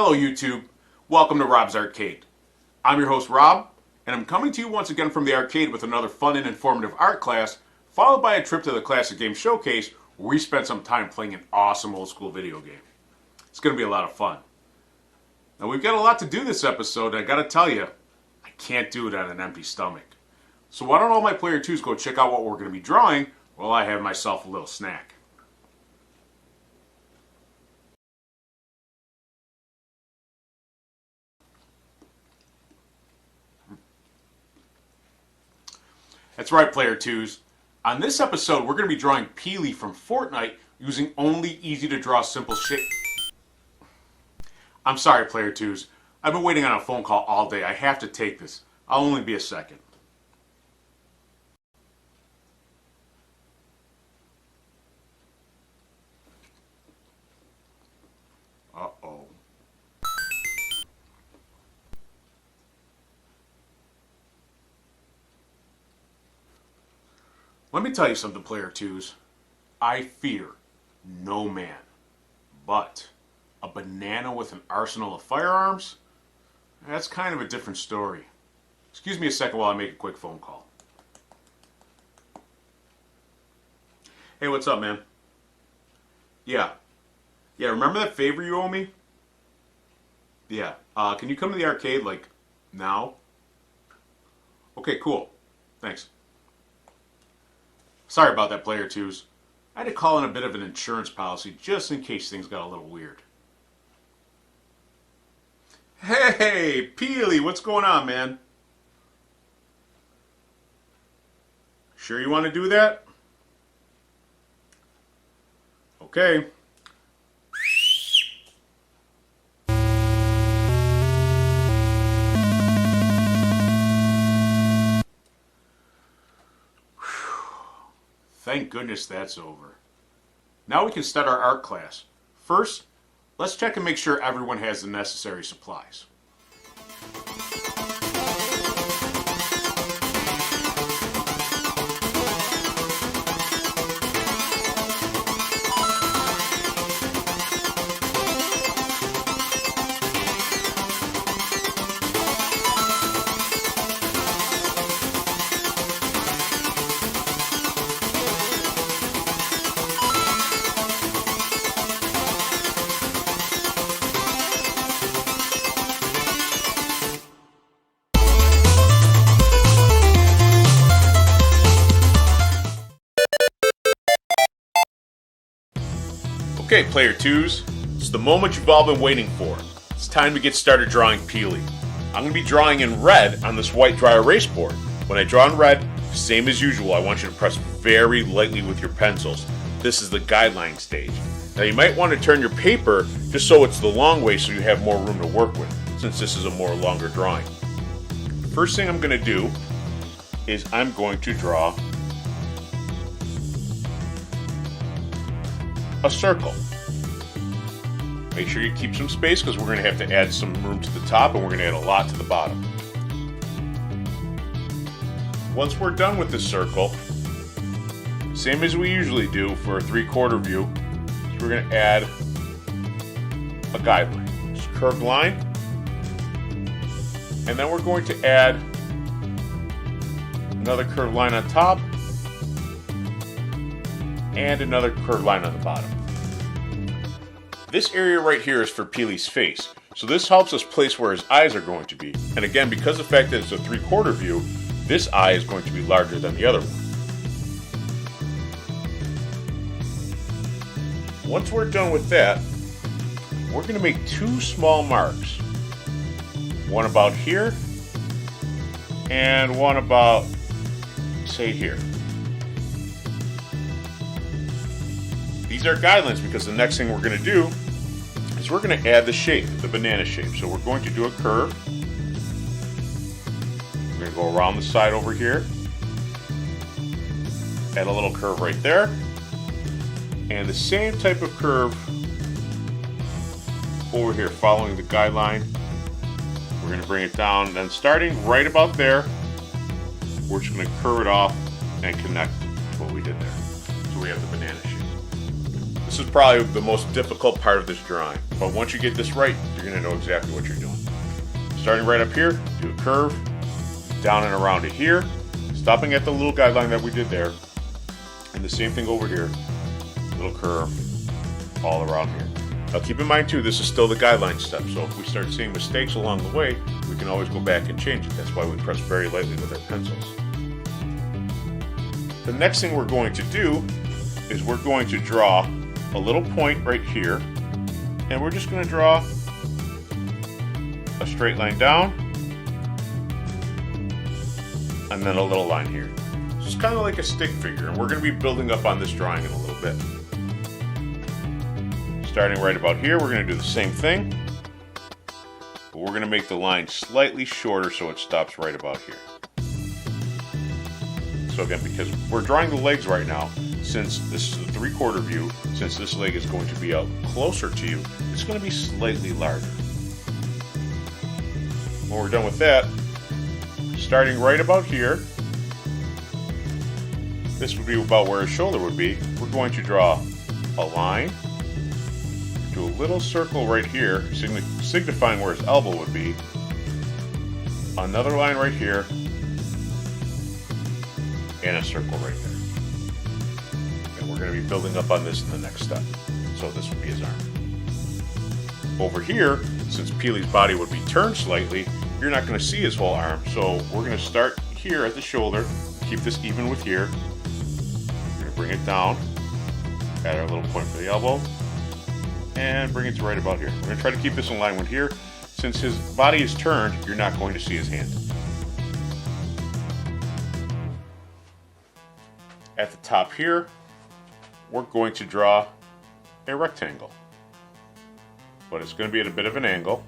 Hello YouTube, welcome to Rob's Arcade. I'm your host Rob, and I'm coming to you once again from the arcade with another fun and informative art class, followed by a trip to the Classic Game Showcase where we spent some time playing an awesome old school video game. It's going to be a lot of fun. Now we've got a lot to do this episode, and I gotta tell you, I can't do it on an empty stomach. So why don't all my player twos go check out what we're going to be drawing while I have myself a little snack. That's right, player twos. On this episode, we're going to be drawing Peely from Fortnite using only easy-to-draw simple shape. I'm sorry, player twos. I've been waiting on a phone call all day. I have to take this. I'll only be a second. Uh-oh. Let me tell you something, player twos. I fear no man, but a banana with an arsenal of firearms? That's kind of a different story. Excuse me a second while I make a quick phone call. Hey, what's up, man? Yeah, remember that favor you owe me? Yeah, can you come to the arcade, like, now? Okay, cool. Thanks. Sorry about that, player twos. I had to call in a bit of an insurance policy just in case things got a little weird. Hey, Peely, what's going on, man? Sure you want to do that? Okay. Thank goodness that's over. Now we can start our art class. First, let's check and make sure everyone has the necessary supplies. Okay, player twos, it's the moment you've all been waiting for. It's time to get started drawing Peely. I'm going to be drawing in red on this white dry erase board. When I draw in red, same as usual, I want you to press very lightly with your pencils. This is the guideline stage. Now you might want to turn your paper just so it's the long way so you have more room to work with, since this is a more longer drawing. The first thing I'm going to do is I'm going to draw a circle. Make sure you keep some space because we're going to have to add some room to the top and we're going to add a lot to the bottom. Once we're done with this circle, same as we usually do for a 3/4 view, we're going to add a guideline. Just a curved line. And then we're going to add another curved line on top and another curved line on the bottom. This area right here is for Peely's face, so this helps us place where his eyes are going to be. And again, because of the fact that it's a 3/4 view, this eye is going to be larger than the other one. Once we're done with that, we're going to make two small marks. One about here, and one about, say, here. These are guidelines because the next thing we're going to do is we're going to add the shape, the banana shape. So we're going to do a curve. We're going to go around the side over here. Add a little curve right there. And the same type of curve over here, following the guideline. We're going to bring it down, and then starting right about there, we're just going to curve it off and connect what we did there. So we have the banana shape. The This is probably the most difficult part of this drawing, but once you get this right, you're going to know exactly what you're doing. Starting right up here, do a curve, down and around to here, stopping at the little guideline that we did there, and the same thing over here, little curve all around here. Now keep in mind too, this is still the guideline step, so if we start seeing mistakes along the way, we can always go back and change it. That's why we press very lightly with our pencils. The next thing we're going to do is we're going to draw a little point right here, and we're just going to draw a straight line down, and then a little line here. So it's kind of like a stick figure, and we're going to be building up on this drawing in a little bit. Starting right about here, we're going to do the same thing, but we're going to make the line slightly shorter so it stops right about here. So again, because we're drawing the legs right now, since this is a 3/4 view, since this leg is going to be out closer to you, it's going to be slightly larger. When we're done with that, starting right about here, this would be about where his shoulder would be. We're going to draw a line, do a little circle right here, signifying where his elbow would be, another line right here, and a circle right there. And we're going to be building up on this in the next step. So this would be his arm. Over here, since Peely's body would be turned slightly, you're not going to see his whole arm. So we're going to start here at the shoulder, keep this even with here. We're going to bring it down, add our little point for the elbow, and bring it to right about here. We're going to try to keep this in line with here. Since his body is turned, you're not going to see his hand. At the top here, we're going to draw a rectangle, but it's going to be at a bit of an angle.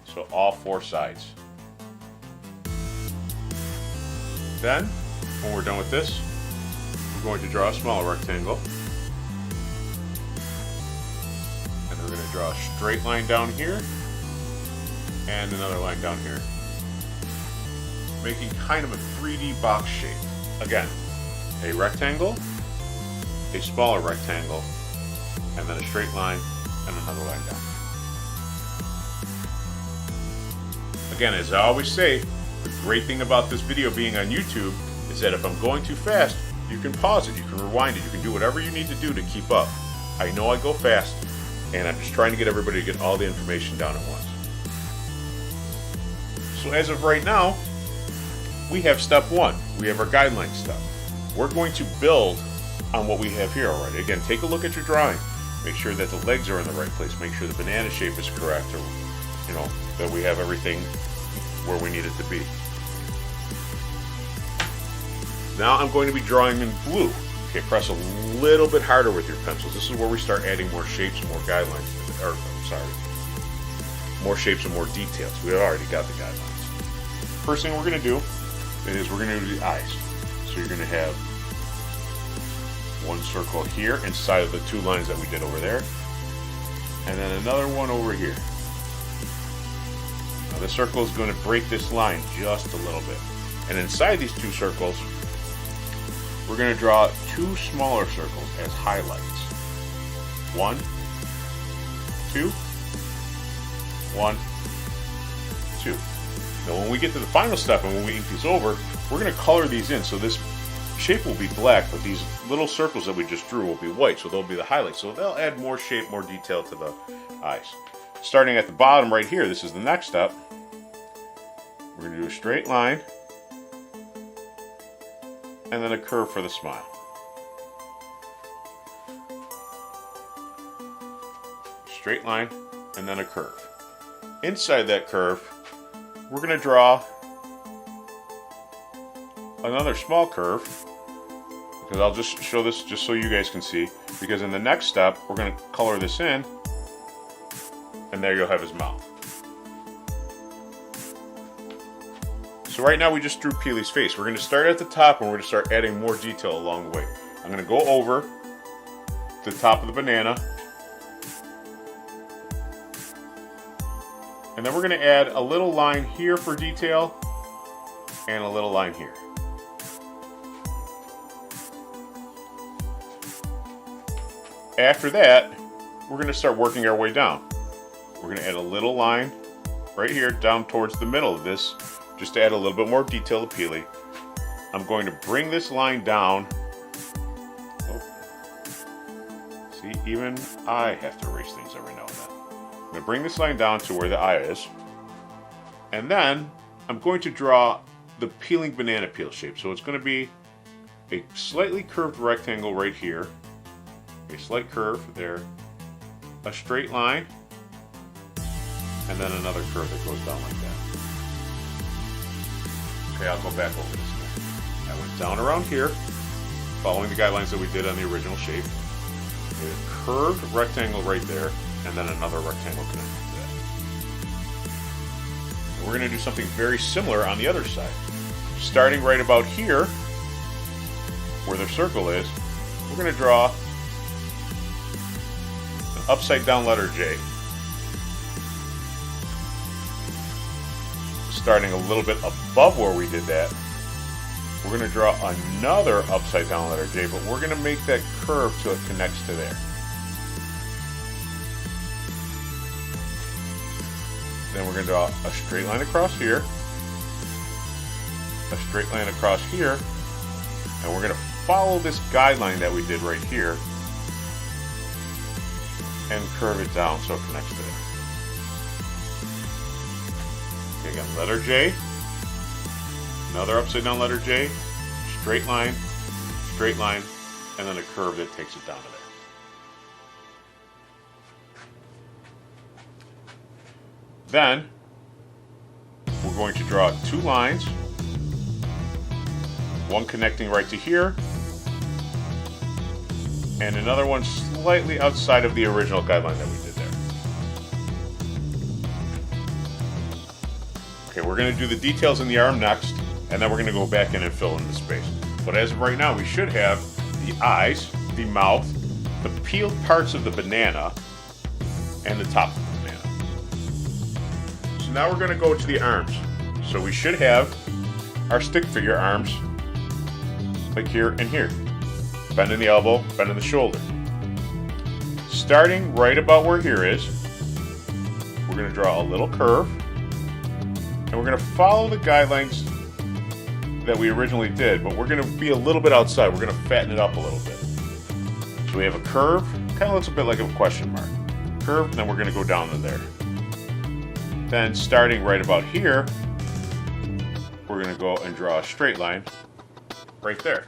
So all 4 sides. Then, when we're done with this, we're going to draw a smaller rectangle. And we're going to draw a straight line down here and another line down here, making kind of a 3D box shape. Again, a rectangle, a smaller rectangle, and then a straight line and another line down. Again, as I always say, the great thing about this video being on YouTube is that if I'm going too fast, you can pause it, you can rewind it, you can do whatever you need to do to keep up. I know I go fast, and I'm just trying to get everybody to get all the information down at once. So as of right now, we have step 1. We have our guideline step. We're going to build on what we have here already. Again, take a look at your drawing. Make sure that the legs are in the right place. Make sure the banana shape is correct, or that we have everything where we need it to be. Now I'm going to be drawing in blue. Okay, press a little bit harder with your pencils. This is where we start adding more shapes and more guidelines. More shapes and more details. We already got the guidelines. First thing we're going to do is we're going to do the eyes. So you're going to have one circle here inside of the 2 lines that we did over there, and then another one over here. Now the circle is going to break this line just a little bit, and inside these 2 circles we're going to draw 2 smaller circles as highlights. 1, 2, 1, 2. Now when we get to the final step and when we ink these over, we're going to color these in. So this shape will be black, but these little circles that we just drew will be white, so they'll be the highlights. So they'll add more shape, more detail to the eyes. Starting at the bottom right here, this is the next step. We're going to do a straight line, and then a curve for the smile. Straight line, and then a curve. Inside that curve, we're going to draw another small curve, because I'll just show this just so you guys can see, because in the next step we're going to color this in, and there you'll have his mouth. So right now we just drew Peely's face. We're going to start at the top and we're going to start adding more detail along the way. I'm going to go over the top of the banana, and then we're going to add a little line here for detail and a little line here. After that, we're going to start working our way down. We're going to add a little line right here down towards the middle of this, just to add a little bit more detail to Peely. I'm going to bring this line down. Oh. See, even I have to erase things every now and then. I'm going to bring this line down to where the eye is. And then I'm going to draw the peeling banana peel shape. So it's going to be a slightly curved rectangle right here. A slight curve there. A straight line. And then another curve that goes down like that. Okay, I'll go back over this again. I went down around here, following the guidelines that we did on the original shape. Made a curved rectangle right there, and then another rectangle connected to that. And we're going to do something very similar on the other side. Starting right about here, where the circle is, we're going to draw an upside down letter J. Starting a little bit above where we did that, we're going to draw another upside down letter J, but we're going to make that curve till it connects to there. Then we're going to draw a straight line across here, a straight line across here, and we're going to follow this guideline that we did right here and curve it down so it connects to there. Again, letter J, another upside down letter J, straight line, and then a curve that takes it down to there. Then, we're going to draw two lines, one connecting right to here, and another one slightly outside of the original guideline that we did there. Okay, we're going to do the details in the arm next, and then we're going to go back in and fill in the space. But as of right now, we should have the eyes, the mouth, the peeled parts of the banana, and the top of the banana. So now we're going to go to the arms. So we should have our stick figure arms, like here and here. Bend in the elbow, bend in the shoulder. Starting right about where here is, we're going to draw a little curve. And we're going to follow the guidelines that we originally did, but we're going to be a little bit outside. We're going to fatten it up a little bit. So we have a curve, kind of looks a bit like a question mark. Curve, and then we're going to go down to there. Then starting right about here, we're going to go and draw a straight line right there.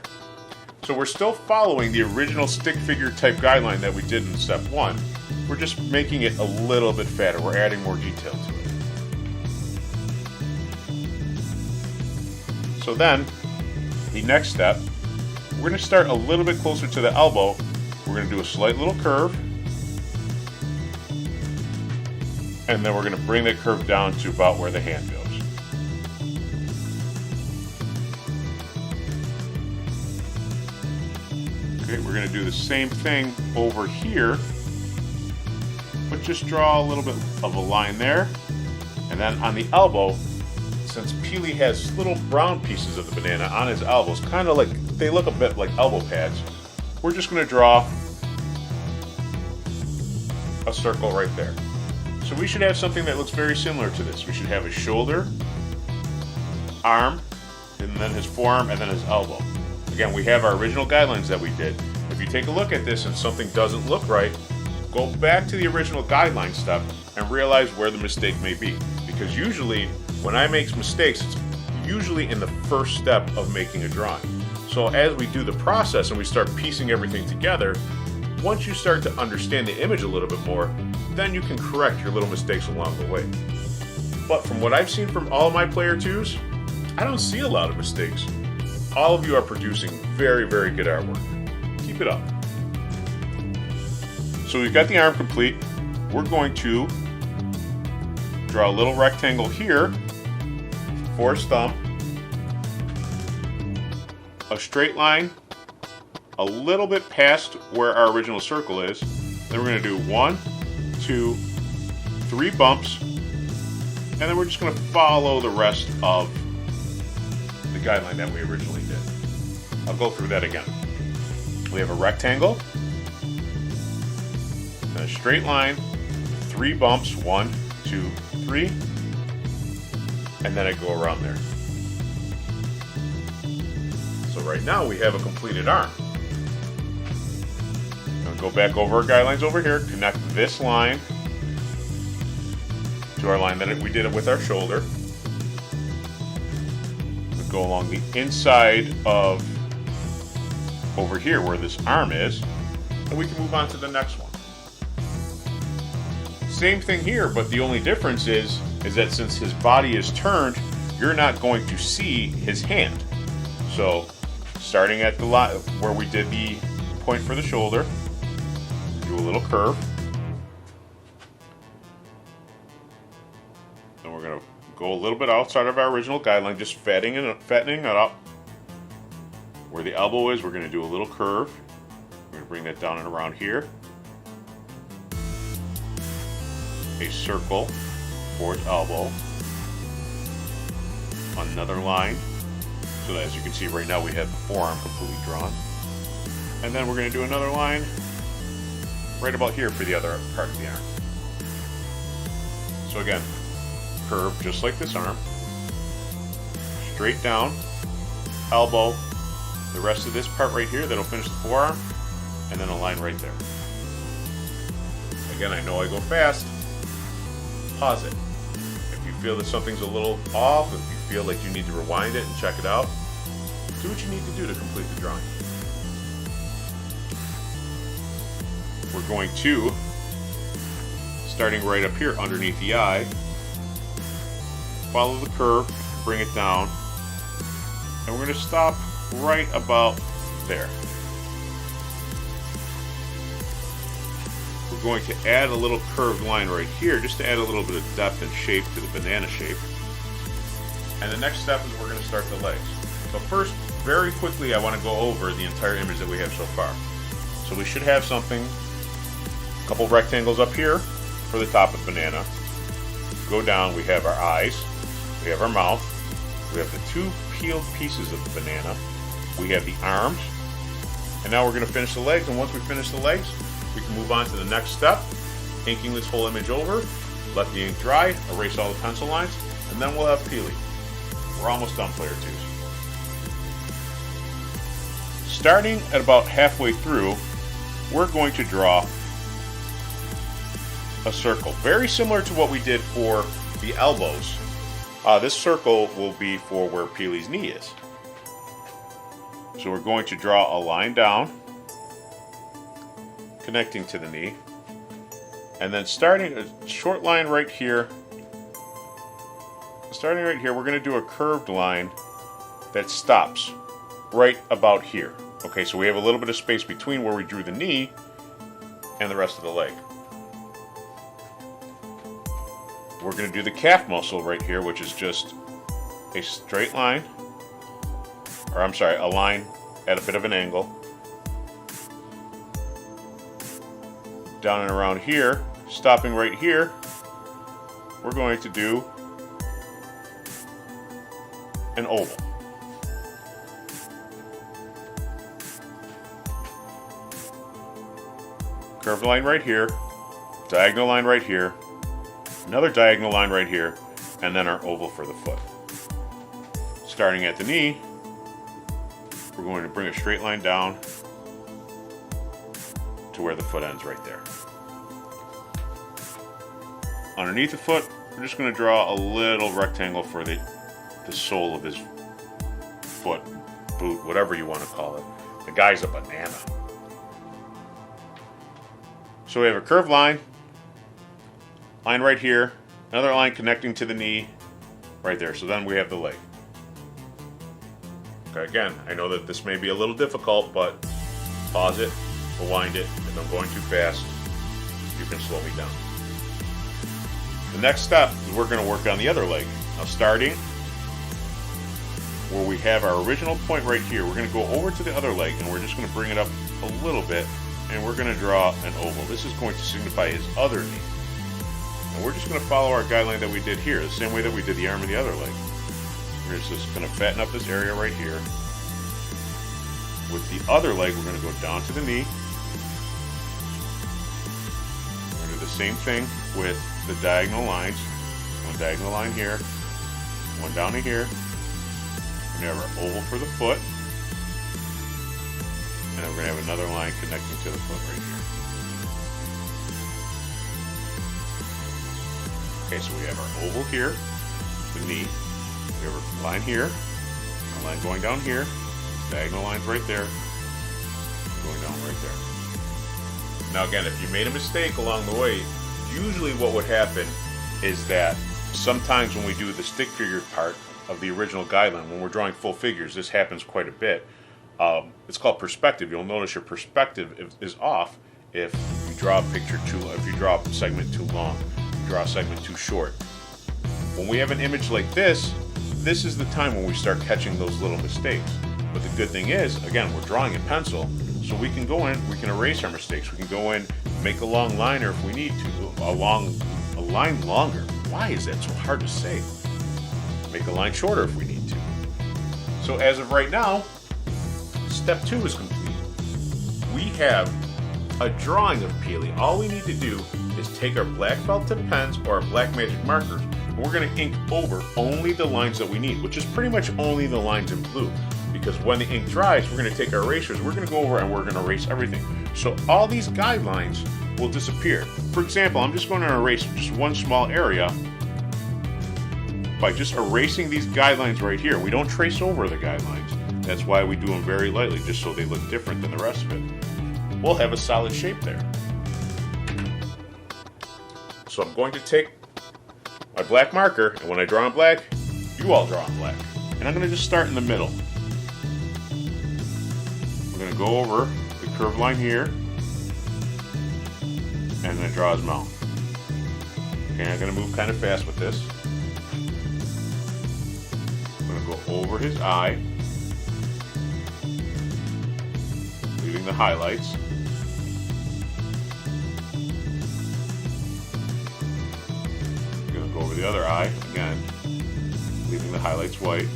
So we're still following the original stick figure type guideline that we did in step 1. We're just making it a little bit fatter. We're adding more detail to it. So then, the next step, we're going to start a little bit closer to the elbow. We're going to do a slight little curve. And then we're going to bring that curve down to about where the hand goes. Okay, we're going to do the same thing over here. But just draw a little bit of a line there. And then on the elbow, since Peely has little brown pieces of the banana on his elbows, kind of like, they look a bit like elbow pads, we're just going to draw a circle right there. So we should have something that looks very similar to this. We should have his shoulder, arm, and then his forearm, and then his elbow. Again, we have our original guidelines that we did. If you take a look at this and something doesn't look right, go back to the original guideline step and realize where the mistake may be. Because usually, when I make mistakes, it's usually in the first step of making a drawing. So as we do the process and we start piecing everything together, once you start to understand the image a little bit more, then you can correct your little mistakes along the way. But from what I've seen from all of my player 2s, I don't see a lot of mistakes. All of you are producing very, very good artwork. Keep it up. So we've got the arm complete. We're going to draw a little rectangle here for his thumb, a straight line a little bit past where our original circle is. Then we're going to do 1, 2, 3 bumps, and then we're just going to follow the rest of the guideline that we originally did. I'll go through that again. We have a rectangle, And a straight line, 3 bumps, 1, 2, 3, and then I go around there. So right now we have a completed arm. I'm going to go back over our guidelines over here, connect this line to our line that we did it with our shoulder. We go along the inside of over here where this arm is, and we can move on to the next one. Same thing here, but the only difference is that since his body is turned, you're not going to see his hand. So starting at the line where we did the point for the shoulder, do a little curve. Then we're going to go a little bit outside of our original guideline, just fattening it up. Where the elbow is, we're going to do a little curve. We're going to bring that down and around here. A circle for its elbow. Another line. So that, as you can see right now, we have the forearm completely drawn. And then we're going to do another line right about here for the other part of the arm. So again, curve just like this arm. Straight down, elbow, the rest of this part right here that'll finish the forearm, and then a line right there. Again, I know I go fast. Pause it. If you feel that something's a little off, if you feel like you need to rewind it and check it out, do what you need to do to complete the drawing. We're going to, starting right up here underneath the eye, follow the curve, bring it down, and we're going to stop right about there. We're going to add a little curved line right here just to add a little bit of depth and shape to the banana shape. And the next step is we're going to start the legs. So first, very quickly, I want to go over the entire image that we have so far. So we should have something, a couple rectangles up here for the top of the banana. Go down, we have our eyes, we have our mouth, we have the 2 peeled pieces of the banana, we have the arms, and now we're going to finish the legs. And once we finish the legs, we can move on to the next step, inking this whole image over, let the ink dry, erase all the pencil lines, and then we'll have Peely. We're almost done, player 2s. Starting at about halfway through, we're going to draw a circle, very similar to what we did for the elbows. This circle will be for where Peely's knee is. So we're going to draw a line down, connecting to the knee, and then starting a short line right here. Starting right here, we're going to do a curved line that stops right about here. Okay, so we have a little bit of space between where we drew the knee and the rest of the leg. We're going to do the calf muscle right here, which is just a straight line, or I'm sorry, a line at a bit of an angle. Down and around here, stopping right here, we're going to do an oval. Curved line right here, diagonal line right here, another diagonal line right here, and then our oval for the foot. Starting at the knee, we're going to bring a straight line down to where the foot ends right there. Underneath the foot, we're just going to draw a little rectangle for the sole of his foot, boot, whatever you want to call it. The guy's a banana. So we have a curved line right here, another line connecting to the knee right there. So then we have the leg. Okay, again, I know that this may be a little difficult, but pause it, rewind it. If I'm going too fast, you can slow me down. The next step is we're going to work on the other leg. Now starting where we have our original point right here, we're going to go over to the other leg and we're just going to bring it up a little bit and we're going to draw an oval. This is going to signify his other knee. And we're just going to follow our guideline that we did here, the same way that we did the arm and the other leg. We're just going to fatten up this area right here. With the other leg, we're going to go down to the knee. same thing with the diagonal lines. One diagonal line here, one down to here. We have our oval for the foot. And then we're going to have another line connecting to the foot right here. Okay, so we have our oval here, the knee. We have our line here, a line going down here, diagonal lines right there, going down right there. Now again, if you made a mistake along the way, usually what would happen is that sometimes when we do the stick figure part of the original guideline, when we're drawing full figures, this happens quite a bit. It's called perspective. You'll notice your perspective is off if you draw a picture if you draw a segment too long, you draw a segment too short. When we have an image like this is the time when we start catching those little mistakes. But the good thing is, again, we're drawing in pencil, so we can go in, we can erase our mistakes. We can go in, make a long liner if we need to, a line longer. Why is that so hard to say? Make a line shorter if we need to. So as of right now, step 2 is complete. We have a drawing of Peely. All we need to do is take our black felt tip pens or our black magic markers, and we're going to ink over only the lines that we need, which is pretty much only the lines in blue. Because when the ink dries, we're going to take our erasers, we're going to go over and we're going to erase everything. So all these guidelines will disappear. For example, I'm just going to erase just one small area by just erasing these guidelines right here. We don't trace over the guidelines. That's why we do them very lightly, just so they look different than the rest of it. We'll have a solid shape there. So I'm going to take my black marker, and when I draw in black, you all draw in black. And I'm going to just start in the middle. We're going to go over the curved line here, and then draw his mouth. Okay, I'm going to move kind of fast with this. I'm going to go over his eye, leaving the highlights. I'm going to go over the other eye, again, leaving the highlights white.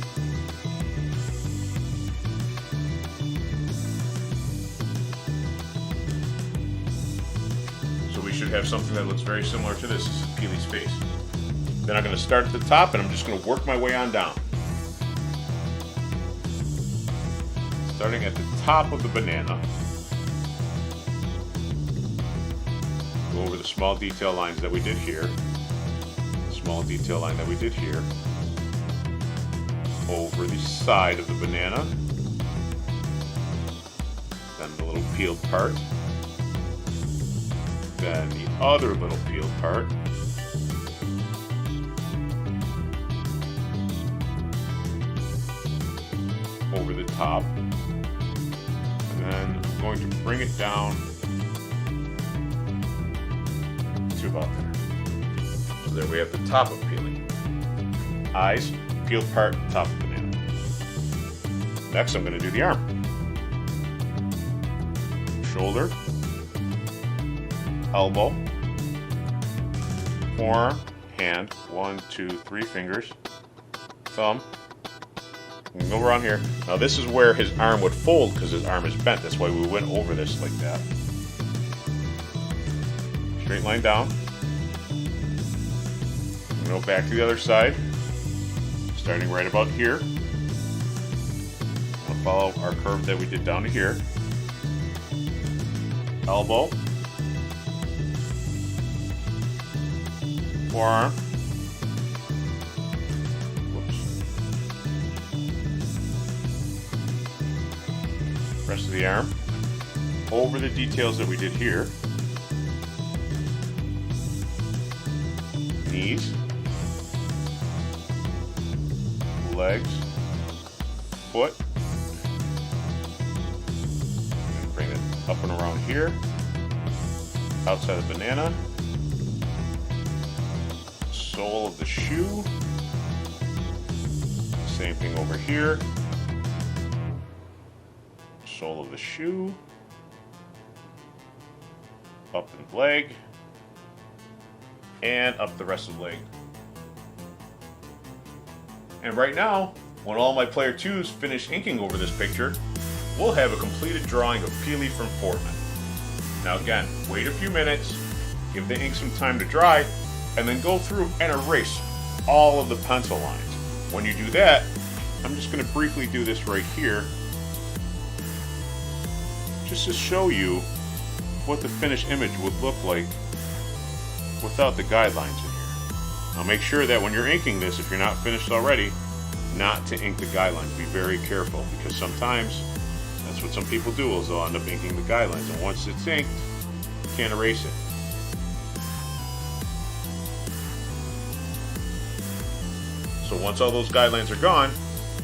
So we should have something that looks very similar to this. This is Peely's face. Then I'm going to start at the top and I'm just going to work my way on down. Starting at the top of the banana. Go over the small detail lines that we did here. Small detail line that we did here. Over the side of the banana. Then the little peeled part. Then the other little peeled part. Over the top. And then I'm going to bring it down to about there. So there we have the top of Peely. Eyes, peeled part, top of banana. Next I'm going to do the arm. Shoulder, elbow, forearm, hand, 1, 2, 3 fingers, thumb. We can go around here. Now this is where his arm would fold because his arm is bent. That's why we went over this like that. Straight line down. Go back to the other side. Starting right about here. We'll follow our curve that we did down to here. Elbow. Forearm. Rest of the arm, over the details that we did here, knees, legs, foot, and bring it up and around here, outside the banana, sole of the shoe, same thing over here, sole of the shoe, up the leg, and up the rest of the leg. And right now, when all my player 2s finish inking over this picture, we'll have a completed drawing of Peely from Fortnite. Now again, wait a few minutes, give the ink some time to dry, and then go through and erase all of the pencil lines. When you do that, I'm just going to briefly do this right here, just to show you what the finished image would look like without the guidelines in here. Now make sure that when you're inking this, if you're not finished already, not to ink the guidelines. Be very careful, because sometimes that's what some people do, is they'll end up inking the guidelines, and once it's inked, you can't erase it. So once all those guidelines are gone,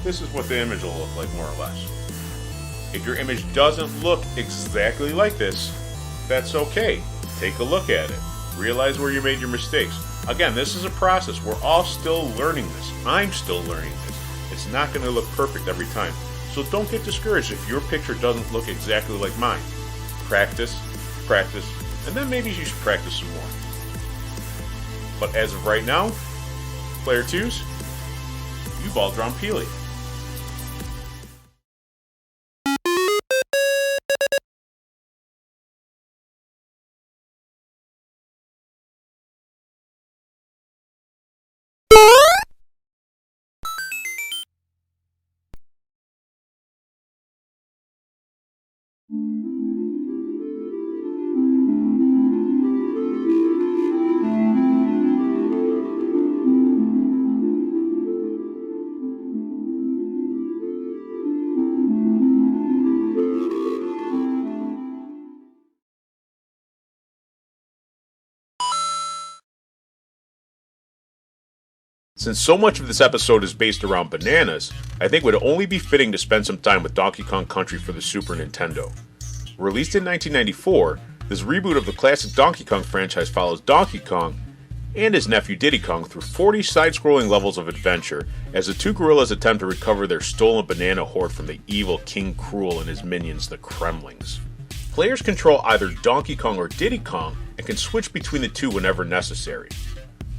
this is what the image will look like, more or less. If your image doesn't look exactly like this, that's okay. Take a look at it. Realize where you made your mistakes. Again, this is a process. We're all still learning this. I'm still learning this. It's not going to look perfect every time. So don't get discouraged if your picture doesn't look exactly like mine. Practice, practice, and then maybe you should practice some more. But as of right now, player twos, you've all drawn Peely. Since so much of this episode is based around bananas, I think it would only be fitting to spend some time with Donkey Kong Country for the Super Nintendo. Released in 1994, this reboot of the classic Donkey Kong franchise follows Donkey Kong and his nephew Diddy Kong through 40 side-scrolling levels of adventure as the two gorillas attempt to recover their stolen banana hoard from the evil King Cruel and his minions, the Kremlings. Players control either Donkey Kong or Diddy Kong and can switch between the two whenever necessary.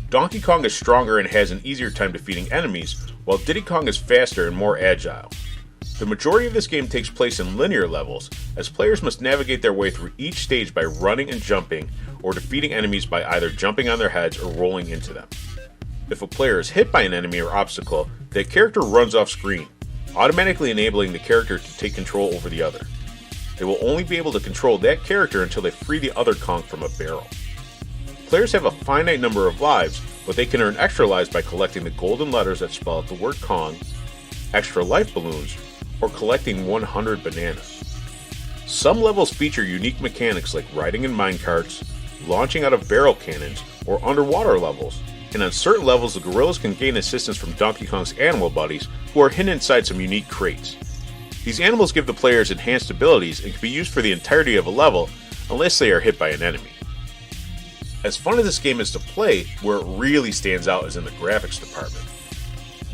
Donkey Kong is stronger and has an easier time defeating enemies, while Diddy Kong is faster and more agile. The majority of this game takes place in linear levels, as players must navigate their way through each stage by running and jumping, or defeating enemies by either jumping on their heads or rolling into them. If a player is hit by an enemy or obstacle, that character runs off screen, automatically enabling the character to take control over the other. They will only be able to control that character until they free the other Kong from a barrel. Players have a finite number of lives, but they can earn extra lives by collecting the golden letters that spell out the word Kong, extra life balloons, or collecting 100 bananas. Some levels feature unique mechanics like riding in minecarts, launching out of barrel cannons, or underwater levels, and on certain levels the gorillas can gain assistance from Donkey Kong's animal buddies who are hidden inside some unique crates. These animals give the players enhanced abilities and can be used for the entirety of a level unless they are hit by an enemy. As fun as this game is to play, where it really stands out is in the graphics department.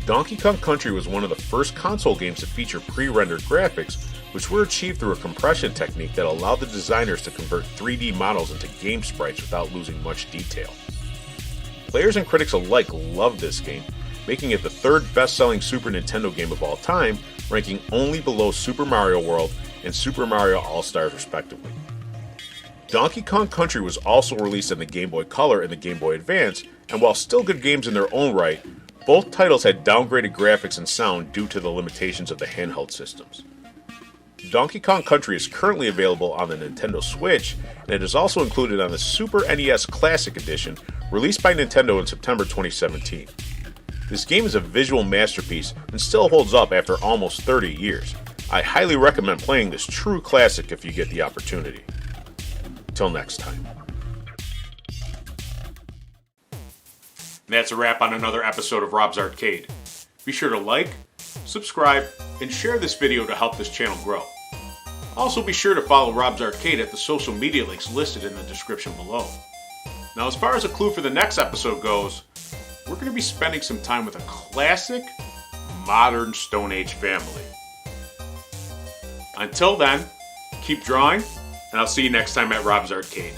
Donkey Kong Country was one of the first console games to feature pre-rendered graphics, which were achieved through a compression technique that allowed the designers to convert 3D models into game sprites without losing much detail. Players and critics alike loved this game, making it the third best-selling Super Nintendo game of all time, ranking only below Super Mario World and Super Mario All-Stars respectively. Donkey Kong Country was also released on the Game Boy Color and the Game Boy Advance, and while still good games in their own right, both titles had downgraded graphics and sound due to the limitations of the handheld systems. Donkey Kong Country is currently available on the Nintendo Switch, and it is also included on the Super NES Classic Edition, released by Nintendo in September 2017. This game is a visual masterpiece and still holds up after almost 30 years. I highly recommend playing this true classic if you get the opportunity. Till next time. And that's a wrap on another episode of Rob's Arcade. Be sure to like, subscribe, and share this video to help this channel grow. Also be sure to follow Rob's Arcade at the social media links listed in the description below. Now as far as a clue for the next episode goes, we're going to be spending some time with a classic, modern Stone Age family. Until then, keep drawing, and I'll see you next time at Rob's Arcade.